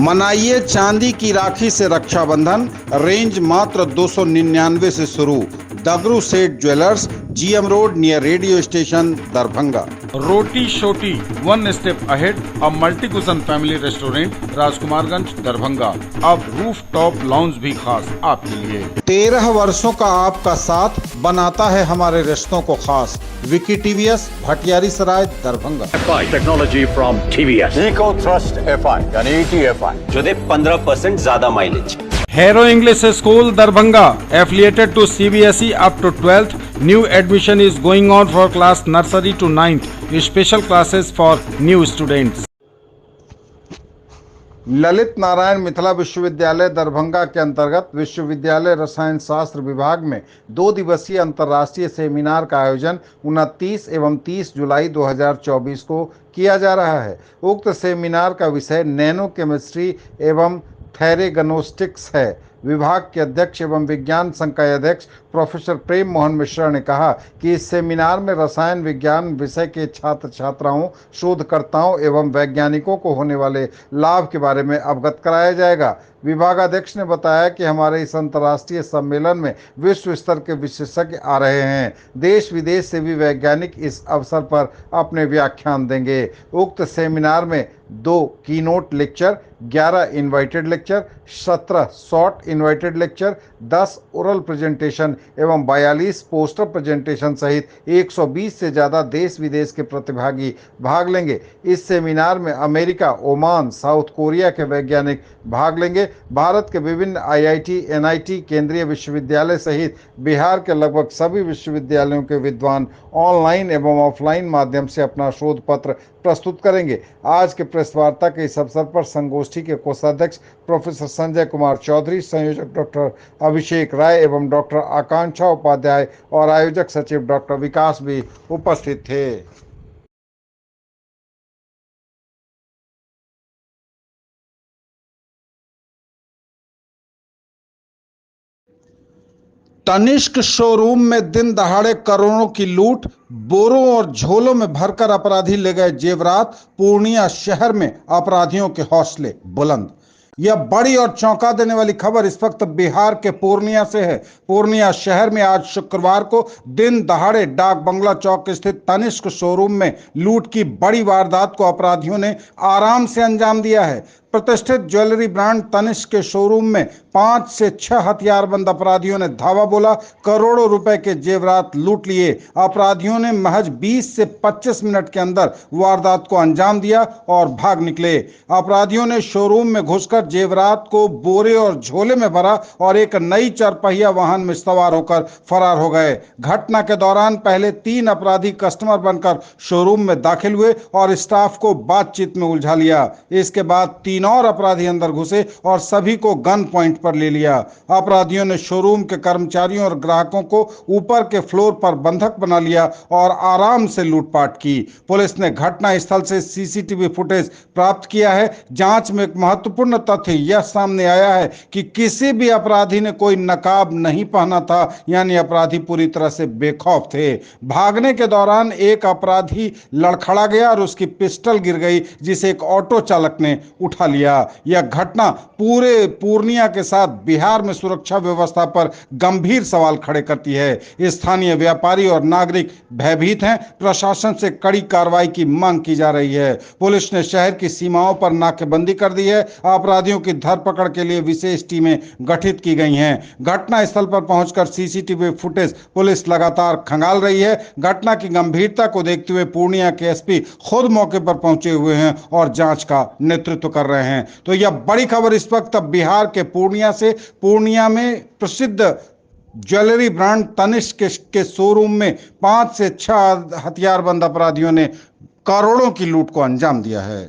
मनाइए चांदी की राखी से रक्षाबंधन। रेंज मात्र 299 से शुरू। Dagru Seth jewellers, GM road near radio station, Darbhanga. Roti Shoti, one step ahead, a multi cuisine family restaurant, Rajkumarganj, Darbhanga. अब रूफ टॉप लाउंज भी खास आपके लिए। 13 वर्षों का आपका साथ बनाता है हमारे रिश्तों को खास। Vicky TVS, Bhatiyari Sarai, Darbhanga. Technology from TVS, eco thrust FI यानी ईटीएफआई, जो दे 15% ज्यादा mileage. Hero English School, Darbhanga, affiliated to CBSE up to 12th. New admission is going on for class nursery to 9th. Special classes for new students. Lalit Narayan Mithila विश्वविद्यालय दरभंगा के अंतर्गत विश्वविद्यालय रसायन शास्त्र विभाग में 2 दिवसीय अंतर्राष्ट्रीय सेमिनार का आयोजन 29 एवं 30 जुलाई 2024 को किया जा रहा है। उक्त सेमिनार का विषय नैनो केमिस्ट्री एवं थेरेगनोस्टिक्स है। विभाग के अध्यक्ष एवं विज्ञान संकाय अध्यक्ष प्रोफेसर प्रेम मोहन मिश्रा ने कहा कि इस सेमिनार में रसायन विज्ञान विषय के छात्र छात्राओं, शोधकर्ताओं एवं वैज्ञानिकों को होने वाले लाभ के बारे में अवगत कराया जाएगा। विभागाध्यक्ष ने बताया कि हमारे इस अंतर्राष्ट्रीय सम्मेलन में विश्व स्तर के विशेषज्ञ आ रहे हैं। देश विदेश से भी वैज्ञानिक इस अवसर पर अपने व्याख्यान देंगे। उक्त सेमिनार में 2 keynote lecture, 11 invited lecture, 17 short invited lecture, 10 oral presentation एवं 42 पोस्टर प्रेजेंटेशन सहित 120 से ज़्यादा देश विदेश के प्रतिभागी भाग लेंगे। इस सेमिनार में अमेरिका, ओमान, साउथ कोरिया के वैज्ञानिक भाग लेंगे। भारत के विभिन्न आईआईटी, एनआईटी, केंद्रीय विश्वविद्यालय सहित बिहार के लगभग सभी विश्वविद्यालयों के विद्वान ऑनलाइन एवं ऑफलाइन माध्यम से अपना शोध पत्र प्रस्तुत करेंगे। आज के प्रेस वार्ता के इस अवसर पर संगोष्ठी के कोषाध्यक्ष प्रोफेसर संजय कुमार चौधरी, संयोजक डॉक्टर अभिषेक राय एवं डॉक्टर आकांक्षा उपाध्याय और आयोजक सचिव डॉक्टर विकास भी उपस्थित थे। तनिष्क शोरूम में दिन दहाड़े करोड़ों की लूट, बोरों और झोलों में भरकर अपराधी ले गए जेवरात। पूर्णिया शहर में अपराधियों के हौसले बुलंद। यह बड़ी और चौंका देने वाली खबर इस वक्त बिहार के पूर्णिया से है। पूर्णिया शहर में आज शुक्रवार को दिन दहाड़े डाक बंगला चौक स्थित तनिष्क शोरूम में लूट की बड़ी वारदात को अपराधियों ने आराम से अंजाम दिया है। प्रतिष्ठित ज्वेलरी ब्रांड तनिष्क के शोरूम में 5 से 6 हथियारबंद अपराधियों ने धावा बोला, करोड़ों रुपए के जेवरात लूट लिए। अपराधियों ने महज 20 से 25 मिनट के अंदर वारदात को अंजाम दिया और भाग निकले। अपराधियों ने शोरूम में घुसकर जेवरात को बोरे और झोले में भरा और एक नई 4 पहिया वाहन में सवार होकर फरार हो गए। घटना के दौरान पहले 3 अपराधी कस्टमर बनकर शोरूम में दाखिल हुए और स्टाफ को बातचीत में उलझा लिया। इसके बाद 3 और अपराधी अंदर घुसे और सभी को गन पॉइंट पर ले लिया। अपराधियों ने शोरूम के कर्मचारियों और ग्राहकों को ऊपर के फ्लोर पर बंधक बना लिया और आराम से लूटपाट की। पुलिस ने घटना स्थल से सीसीटीवी फुटेज प्राप्त किया है। जांच में एक महत्वपूर्ण तथ्य यह सामने आया है कि किसी भी अपराधी ने कोई नकाब नहीं पहना था, यानी अपराधी पूरी तरह से बेखौफ थे। भागने के दौरान एक अपराधी लड़खड़ा गया और उसकी पिस्टल गिर गई, जिसे एक ऑटो चालक ने उठा लिया। यह घटना पूरे पूर्णिया के साथ बिहार में सुरक्षा व्यवस्था पर गंभीर सवाल खड़े करती है। स्थानीय व्यापारी और नागरिक भयभीत हैं। प्रशासन से कड़ी कार्रवाई की मांग की जा रही है। पुलिस ने शहर की सीमाओं पर नाकेबंदी कर दी है। अपराधियों की धरपकड़ के लिए विशेष टीमें गठित की गई हैं। घटना स्थल पर पहुंचकर सीसीटीवी फुटेज पुलिस लगातार खंगाल रही है। घटना की गंभीरता को देखते हुए पूर्णिया के एसपी खुद मौके पर पहुंचे हुए हैं और जांच का नेतृत्व कर रहे हैं। तो यह बड़ी खबर इस वक्त बिहार के पूर्णिया से। पूर्णिया में प्रसिद्ध ज्वेलरी ब्रांड तनिष्क के शोरूम में 5 से 6 हथियारबंद अपराधियों ने करोड़ों की लूट को अंजाम दिया है।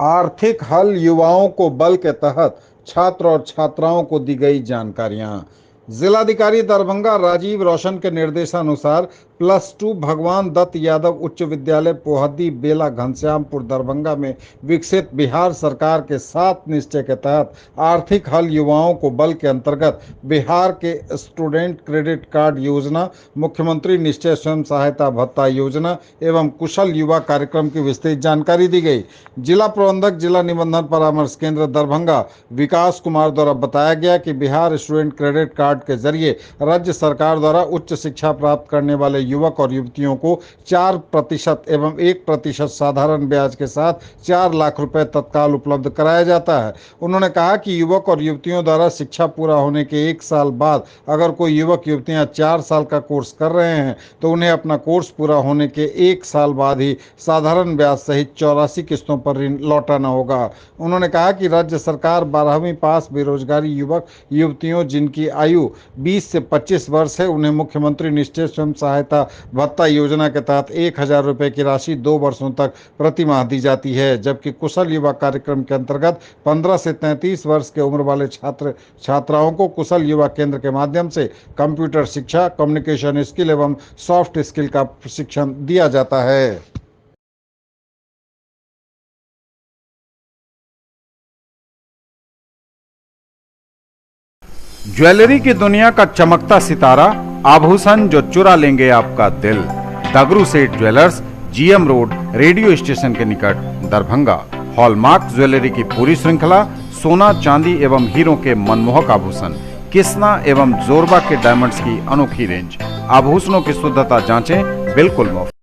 आर्थिक हल युवाओं को बल के तहत छात्र और छात्राओं को दी गई जानकारियां। जिलाधिकारी दरभंगा राजीव रोशन के निर्देशानुसार +2 भगवान दत्त यादव उच्च विद्यालय पोहदी बेला घनश्यामपुर दरभंगा में विकसित बिहार सरकार के 7 निश्चय के तहत आर्थिक हल युवाओं को बल के अंतर्गत बिहार के स्टूडेंट क्रेडिट कार्ड योजना, मुख्यमंत्री निश्चय स्वयं सहायता भत्ता योजना एवं कुशल युवा कार्यक्रम की विस्तृत जानकारी दी गई। जिला प्रबंधक जिला निबंधन परामर्श केंद्र दरभंगा विकास कुमार द्वारा बताया गया कि बिहार स्टूडेंट क्रेडिट कार्ड के जरिए राज्य सरकार द्वारा उच्च शिक्षा प्राप्त करने वाले युवक और युवतियों को 4% एवं 1% साधारण ब्याज के साथ 4 लाख रुपए तत्काल उपलब्ध कराया जाता है। उन्होंने कहा कि युवक और युवतियों द्वारा शिक्षा पूरा होने के 1 साल बाद अगर कोई युवक युवतियां 4 साल का कोर्स कर रहे हैं तो उन्हें अपना कोर्स पूरा होने के 1 साल बाद ही साधारण ब्याज सहित 84 किस्तों पर ऋण लौटाना होगा। उन्होंने कहा कि राज्य सरकार 12वीं पास बेरोजगारी युवक युवतियों जिनकी आयु 20 से 25 वर्ष है उन्हें मुख्यमंत्री निश्चय स्वयं सहायता भत्ता योजना के तहत 1000 रुपए की राशि 2 वर्षों तक प्रति माह दी जाती है, जबकि कुशल युवा कार्यक्रम के अंतर्गत 15 से 33 वर्ष के उम्र वाले छात्र छात्राओं को कुशल युवा केंद्र के माध्यम से कंप्यूटर शिक्षा, कम्युनिकेशन स्किल एवं सॉफ्ट स्किल का प्रशिक्षण दिया जाता है। ज्वेलरी की दुनिया का चमकता सितारा, आभूषण जो चुरा लेंगे आपका दिल। दगरू Seth jewellers, GM road, radio station के निकट, दरभंगा। हॉलमार्क ज्वेलरी की पूरी श्रृंखला, सोना, चांदी एवं हीरों के मनमोहक आभूषण, किस्ना एवं जोरबा के डायमंड्स की अनोखी रेंज। आभूषणों की शुद्धता जांचें, बिल्कुल मुफ्त।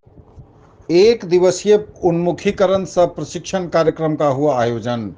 1 दिवसीय उन्मुखीकरण सह प्रशिक्षण कार्यक्रम का हुआ आयोजन।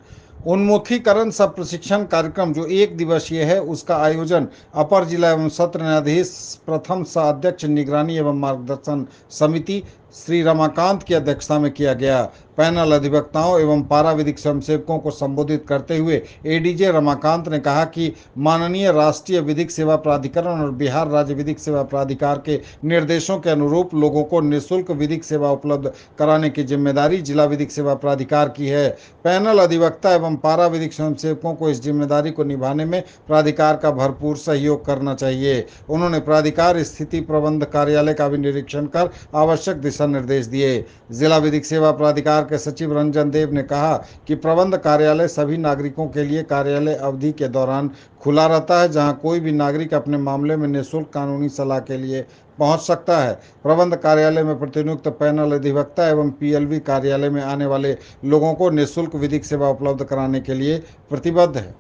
उन्मुखीकरण सह प्रशिक्षण कार्यक्रम जो 1 दिवसीय है उसका आयोजन अपर जिला एवं सत्र न्यायाधीश प्रथम सह अध्यक्ष निगरानी एवं मार्गदर्शन समिति श्री रमाकांत की अध्यक्षता में किया गया। पैनल अधिवक्ताओं एवं पारा विधिक स्वयंसेवकों को संबोधित करते हुए एडीजे रमाकांत ने कहा कि माननीय राष्ट्रीय विधिक सेवा प्राधिकरण और बिहार राज्य विधिक सेवा प्राधिकार के निर्देशों के अनुरूप लोगों को निःशुल्क विधिक सेवा उपलब्ध कराने की जिम्मेदारी जिला विधिक सेवा प्राधिकार की है। पैनल अधिवक्ता एवं पारा विधिक स्वयंसेवकों को इस जिम्मेदारी को निभाने में प्राधिकार का भरपूर सहयोग करना चाहिए। उन्होंने प्राधिकार स्थिति प्रबंध कार्यालय का भी निरीक्षण कर आवश्यक दिशा निर्देश दिए। जिला विधिक सेवा प्राधिकार के सचिव रंजन देव ने कहा कि प्रबंध कार्यालय सभी नागरिकों के लिए कार्यालय अवधि के दौरान खुला रहता है, जहां कोई भी नागरिक अपने मामले में निःशुल्क कानूनी सलाह के लिए पहुंच सकता है। प्रबंध कार्यालय में प्रतिनियुक्त पैनल अधिवक्ता एवं पीएलवी कार्यालय में आने वाले लोगों को निःशुल्क विधिक सेवा उपलब्ध कराने के लिए प्रतिबद्ध है।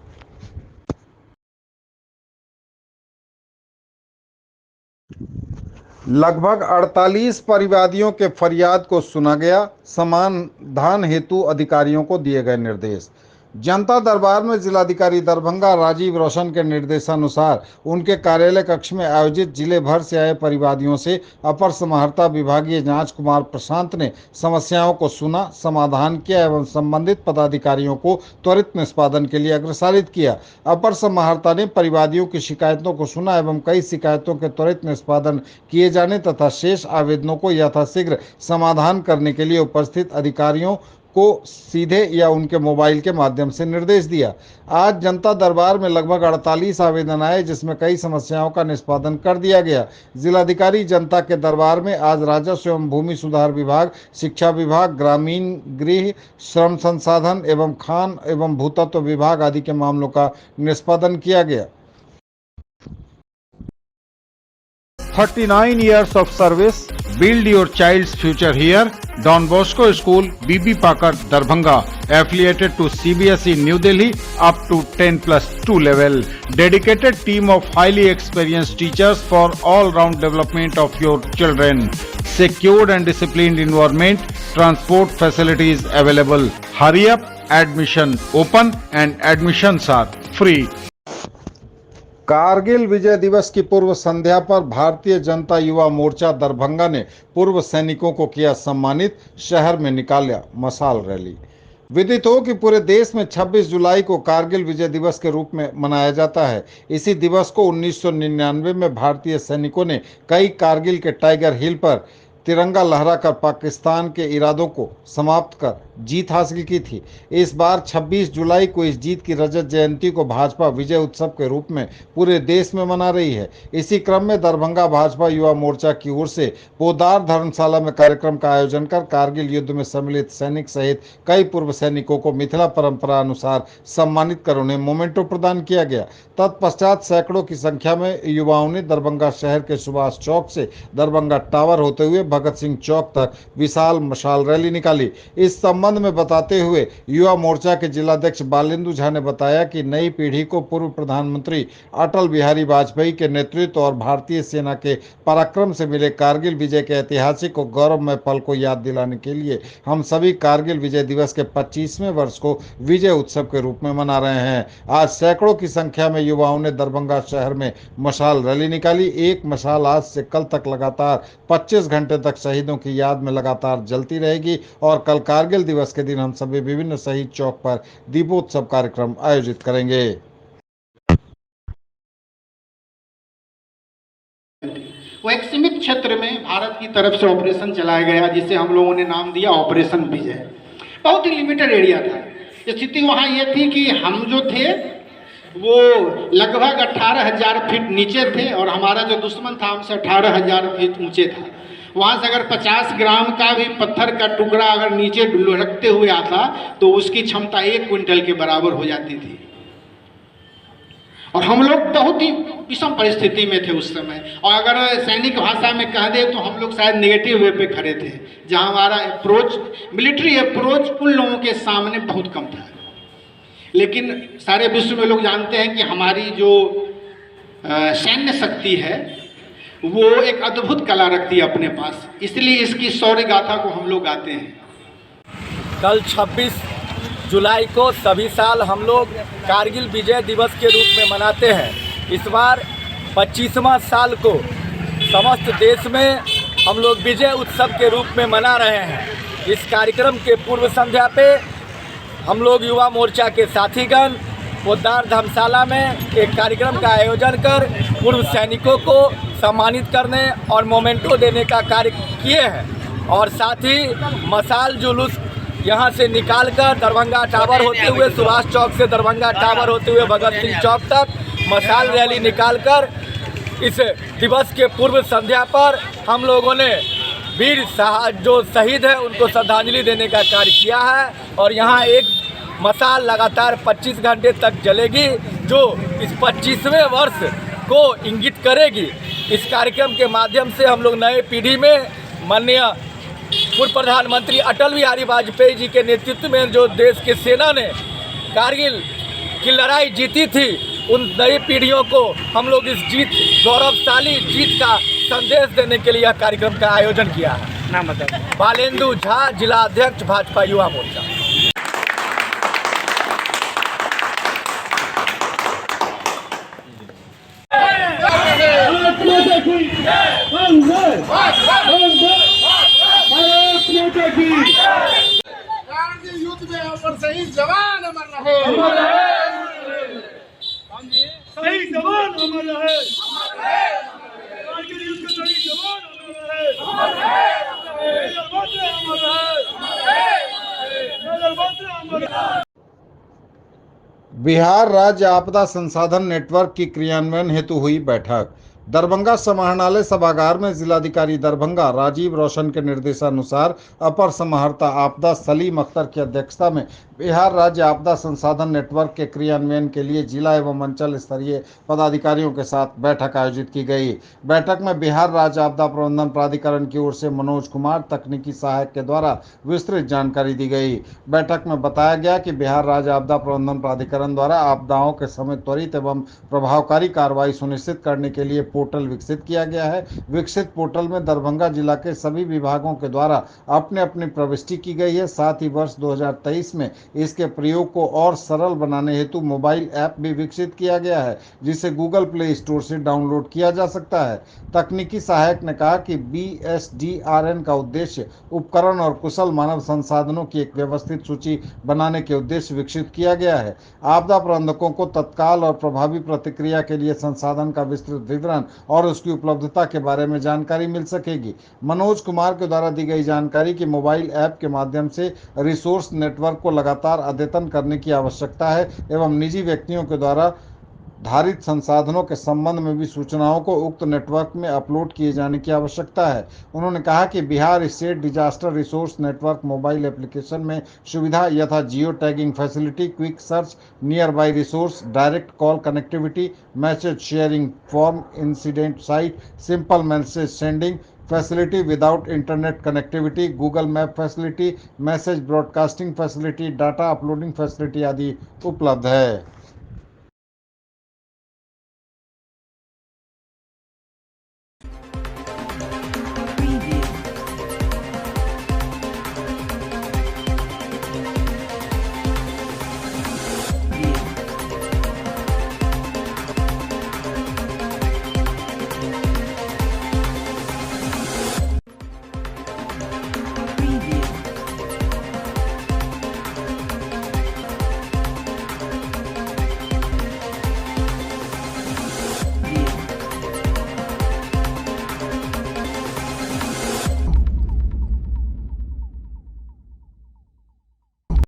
लगभग 48 परिवादियों के फरियाद को सुना गया, समाधान हेतु अधिकारियों को दिए गए निर्देश। जनता दरबार में जिलाधिकारी दरभंगा राजीव रोशन के निर्देशानुसार उनके कार्यालय कक्ष में आयोजित जिले भर से आए परिवादियों से अपर समाहर्ता विभागीय जांच कुमार प्रशांत ने समस्याओं को सुना, समाधान किया एवं संबंधित पदाधिकारियों को त्वरित निष्पादन के लिए अग्रसारित किया। अपर समाहर्ता ने परिवादियों की शिकायतों को सुना एवं कई शिकायतों के त्वरित निष्पादन किए जाने तथा शेष आवेदनों को यथाशीघ्र समाधान करने के लिए उपस्थित अधिकारियों को सीधे या उनके मोबाइल के माध्यम से निर्देश दिया। आज जनता दरबार में लगभग 48 आवेदन आए, जिसमें कई समस्याओं का निष्पादन कर दिया गया। जिलाधिकारी जनता के दरबार में आज राजस्व एवं भूमि सुधार विभाग, शिक्षा विभाग, ग्रामीण गृह, श्रम संसाधन एवं खान एवं भूतत्व विभाग आदि के मामलों का निष्पादन किया गया। 39 years of service, build your child's future here. Don Bosco School, BB Pakar, Darbhanga, affiliated to CBSE New Delhi up to 10+2 level. Dedicated team of highly experienced teachers for all-round development of your children. Secured and disciplined environment, transport facilities available. Hurry up, admission open and admissions are free. Kargil विजय दिवस की पूर्व संध्या पर भारतीय जनता युवा मोर्चा दरभंगा ने पूर्व सैनिकों को किया सम्मानित, शहर में निकाला मशाल रैली। विदित हो कि पूरे देश में 26 जुलाई को कारगिल विजय दिवस के रूप में मनाया जाता है। इसी दिवस को 1999 में भारतीय सैनिकों ने कई कारगिल के टाइगर हिल पर तिरंगा लहराकर पाकिस्तान के इरादों को समाप्त कर जीत हासिल की थी। इस बार 26 जुलाई को इस जीत की रजत जयंती को भाजपा विजय उत्सव के रूप में पूरे देश में मना रही है। इसी क्रम में दरभंगा भाजपा युवा मोर्चा की ओर से पोदार धर्मशाला में कार्यक्रम का आयोजन कर कारगिल युद्ध में सम्मिलित सैनिक सहित कई पूर्व सैनिकों को मिथिला परंपरा अनुसार सम्मानित कर उन्हें मोमेंटो प्रदान किया गया। तत्पश्चात सैकड़ों की संख्या में युवाओं ने दरभंगा शहर के सुभाष चौक से दरभंगा टावर होते हुए भगत सिंह चौक तक विशाल मशाल रैली निकाली। इस संबंध में बताते हुए युवा मोर्चा के जिलाध्यक्ष बालेंदु झा ने बताया कि नई पीढ़ी को पूर्व प्रधानमंत्री अटल बिहारी वाजपेयी के नेतृत्व और भारतीय सेना के पराक्रम से मिले कारगिल विजय के ऐतिहासिक और गौरवमय पल को याद दिलाने के लिए हम सभी कारगिल विजय दिवस के 25वें वर्ष को विजय उत्सव के रूप में मना रहे हैं। आज सैकड़ों की संख्या में युवाओं ने दरभंगा शहर में मशाल रैली निकाली। एक मशाल आज से कल तक लगातार 25 घंटे तक शहीदों की याद में लगातार जलती रहेगी और कल कारगिल दिवस के दिन हम सभी विभिन्न शहीद चौक पर दीपोत्सव कार्यक्रम आयोजित करेंगे। वो एक सीमित क्षेत्र में भारत की तरफ से ऑपरेशन चलाया गया जिसे हम लोगों ने नाम दिया ऑपरेशन विजय। बहुत ही लिमिटेड एरिया था। स्थिति वहाँ ये थी कि हम जो थे वो लगभग 18,000 फीट नीचे थे और हमारा जो दुश्मन था हमसे 18,000 फीट ऊंचे था। वहाँ से अगर 50 ग्राम का भी पत्थर का टुकड़ा अगर नीचे लुढ़कते हुए आता तो उसकी क्षमता 1 क्विंटल के बराबर हो जाती थी। और हम लोग बहुत ही विषम परिस्थिति में थे उस समय, और अगर सैनिक भाषा में कह दे तो हम लोग शायद नेगेटिव वे पे खड़े थे, जहाँ हमारा अप्रोच, मिलिट्री अप्रोच उन लोगों के सामने बहुत कम था। लेकिन सारे विश्व में लोग जानते हैं कि हमारी जो सैन्य शक्ति है वो एक अद्भुत कला रखती है अपने पास, इसलिए इसकी शौर्य गाथा को हम लोग गाते हैं। कल 26 जुलाई को सभी साल हम लोग कारगिल विजय दिवस के रूप में मनाते हैं। इस बार 25वां साल को समस्त देश में हम लोग विजय उत्सव के रूप में मना रहे हैं। इस कार्यक्रम के पूर्व संध्या पे हम लोग युवा मोर्चा के साथीगण पोदार धर्मशाला में एक कार्यक्रम का आयोजन कर पूर्व सैनिकों को सम्मानित करने और मोमेंटो देने का कार्य किए हैं और साथ ही मशाल जुलूस यहाँ से निकालकर दरभंगा टावर होते हुए सुभाष चौक से दरभंगा टावर होते हुए भगत सिंह चौक तक मशाल रैली निकालकर इस दिवस के पूर्व संध्या पर हम लोगों ने वीर जो शहीद है उनको श्रद्धांजलि देने का कार्य किया है। और यहाँ एक मशाल लगातार 25 घंटे तक जलेगी जो इस 25वें वर्ष को इंगित करेगी। इस कार्यक्रम के माध्यम से हम लोग नए पीढ़ी में माननीय पूर्व प्रधानमंत्री अटल बिहारी वाजपेयी जी के नेतृत्व में जो देश की सेना ने कारगिल की लड़ाई जीती थी, उन नई पीढ़ियों को हम लोग इस गौरवशाली जीत का संदेश देने के लिए यह कार्यक्रम का आयोजन किया है। नाम बताइए। बालेंदु झा, जिला अध्यक्ष भाजपा युवा मोर्चा। कारगिल युद्ध में अमर शहीद जवान अमर रहे, शहीद जवान अमर रहे, कारगिल युद्ध के शहीद जवान अमर रहे, अमर रहे। बिहार राज्य आपदा संसाधन नेटवर्क की क्रियान्वयन हेतु हुई बैठक। दरभंगा समाहरणालय सभागार में जिलाधिकारी दरभंगा राजीव रोशन के निर्देशानुसार अपर समाहर्ता आपदा सलीम अख्तर की अध्यक्षता में बिहार राज्य आपदा संसाधन नेटवर्क के क्रियान्वयन के लिए जिला एवं अंचल स्तरीय पदाधिकारियों के साथ बैठक आयोजित की गई। बैठक में बिहार राज्य आपदा प्रबंधन प्राधिकरण की ओर से मनोज कुमार तकनीकी सहायक के द्वारा विस्तृत जानकारी दी गई। बैठक में बताया गया कि बिहार राज्य आपदा प्रबंधन प्राधिकरण द्वारा आपदाओं के समय त्वरित एवं प्रभावकारी कार्रवाई सुनिश्चित करने के लिए पोर्टल विकसित किया गया है। विकसित पोर्टल में दरभंगा जिला के सभी विभागों के द्वारा अपने अपनी प्रविष्टि की गई है। साथ ही वर्ष 2023 में इसके प्रयोग को और सरल बनाने हेतु मोबाइल ऐप भी विकसित किया गया है, जिसे गूगल प्ले स्टोर से डाउनलोड किया जा सकता है। तकनीकी सहायक ने कहा कि BSDRN का उद्देश्य उपकरण और कुशल मानव संसाधनों की एक व्यवस्थित सूची बनाने के उद्देश्य विकसित किया गया है। आपदा प्रबंधकों को तत्काल और प्रभावी प्रतिक्रिया के लिए संसाधन का विस्तृत विवरण संचालन और उसकी उपलब्धता के बारे में जानकारी मिल सकेगी। मनोज कुमार के द्वारा दी गई जानकारी कि मोबाइल ऐप के माध्यम से रिसोर्स नेटवर्क को लगातार अद्यतन करने की आवश्यकता है एवं निजी व्यक्तियों के द्वारा धारित संसाधनों के संबंध में भी सूचनाओं को उक्त नेटवर्क में अपलोड किए जाने की आवश्यकता है। उन्होंने कहा कि Bihar state disaster resource network mobile application में सुविधा यथा geo tagging facility, quick search, near by resource, direct call connectivity, message sharing form, incident site, simple message sending facility without internet connectivity, Google map facility, message broadcasting facility, data uploading facility आदि उपलब्ध है।